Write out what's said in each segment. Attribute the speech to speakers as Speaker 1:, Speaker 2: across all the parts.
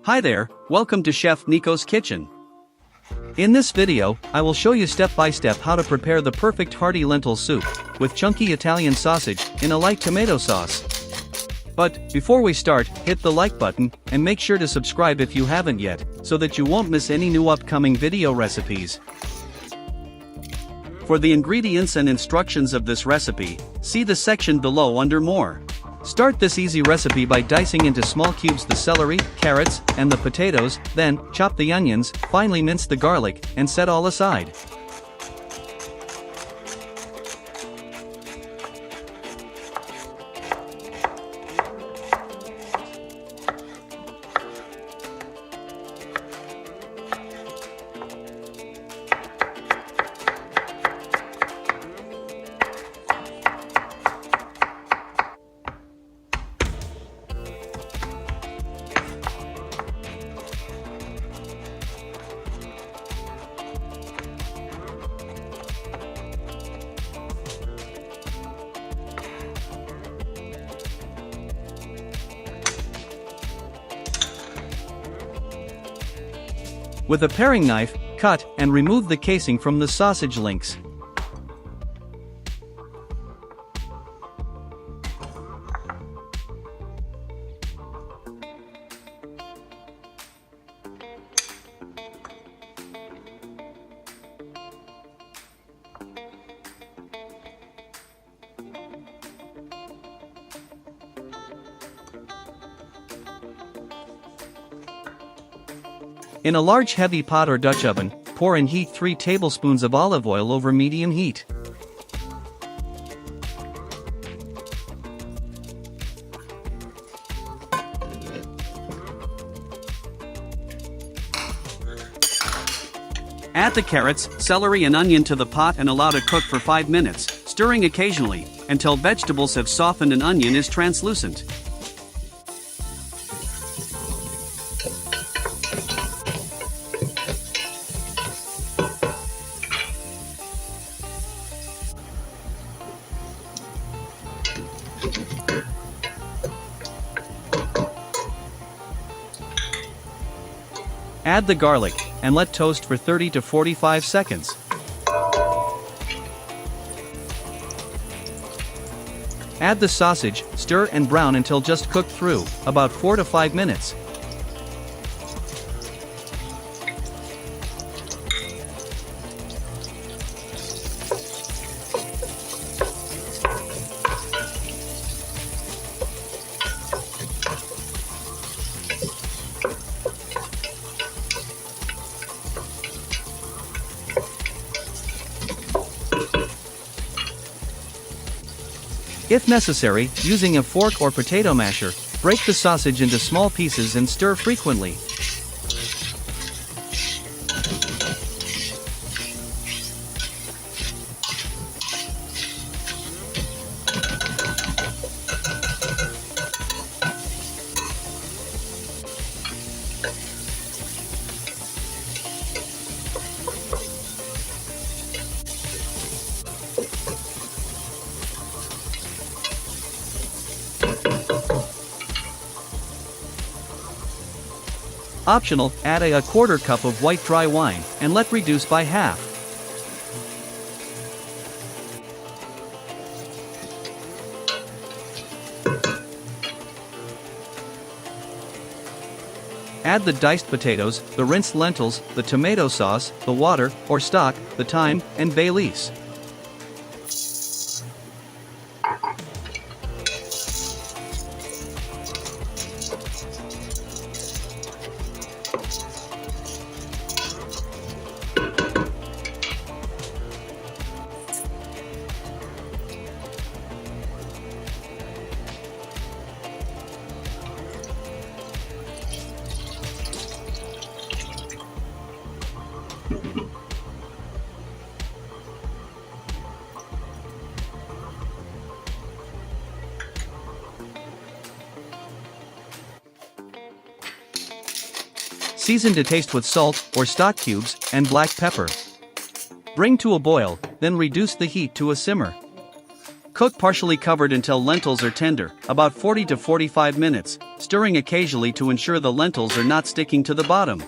Speaker 1: Hi there, welcome to Chef Nico's kitchen. In this video, I will show you step by step how to prepare the perfect hearty lentil soup, with chunky Italian sausage, in a light tomato sauce. But, before we start, hit the like button, and make sure to subscribe if you haven't yet, so that you won't miss any new upcoming video recipes. For the ingredients and instructions of this recipe, see the section below under More. Start this easy recipe by dicing into small cubes the celery, carrots, and the potatoes, then, chop the onions, finely mince the garlic, and set all aside. With a paring knife, cut and remove the casing from the sausage links. In a large heavy pot or Dutch oven, pour and heat 3 tablespoons of olive oil over medium heat. Add the carrots, celery and onion to the pot and allow to cook for 5 minutes, stirring occasionally, until vegetables have softened and onion is translucent. Add the garlic, and let toast for 30 to 45 seconds. Add the sausage, stir and brown until just cooked through, about 4 to 5 minutes. If necessary, using a fork or potato masher, break the sausage into small pieces and stir frequently. Optional, add a quarter cup of white dry wine, and let reduce by half. Add the diced potatoes, the rinsed lentils, the tomato sauce, the water, or stock, the thyme, and bay leaves. Season to taste with salt or stock cubes and black pepper. Bring to a boil, then reduce the heat to a simmer. Cook partially covered until lentils are tender, about 40 to 45 minutes, stirring occasionally to ensure the lentils are not sticking to the bottom.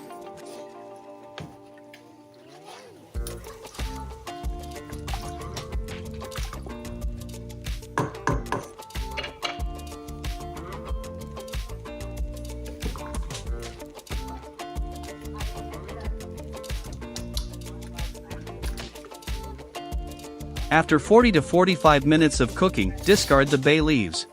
Speaker 1: After 40 to 45 minutes of cooking, discard the bay leaves.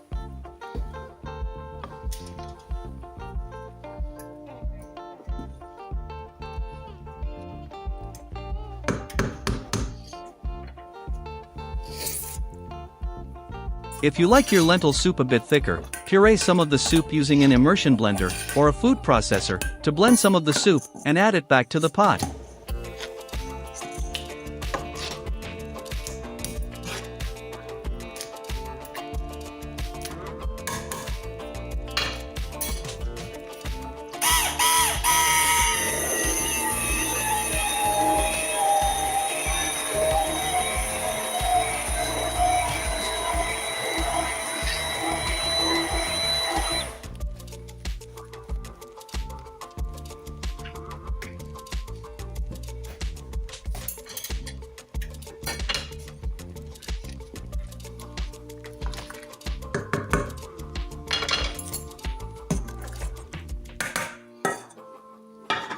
Speaker 1: If you like your lentil soup a bit thicker, puree some of the soup using an immersion blender or a food processor to blend some of the soup and add it back to the pot.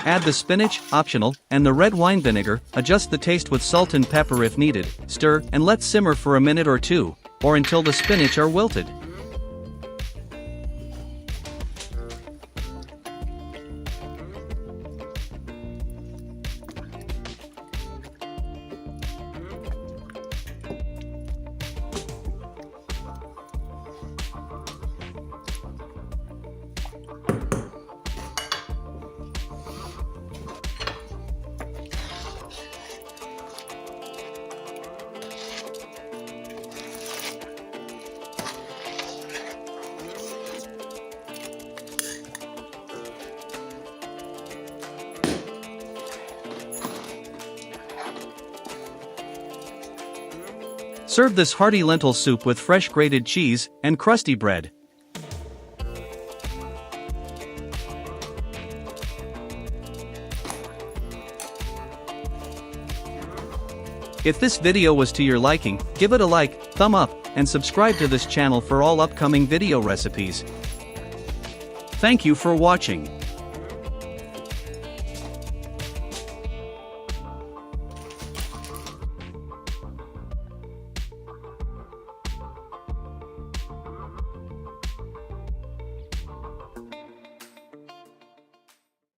Speaker 1: Add the spinach, optional, and the red wine vinegar. Adjust the taste with salt and pepper if needed. Stir and let simmer for a minute or two, or until the spinach are wilted. Serve this hearty lentil soup with fresh grated cheese and crusty bread. If this video was to your liking, give it a like, thumb up, and subscribe to this channel for all upcoming video recipes. Thank you for watching.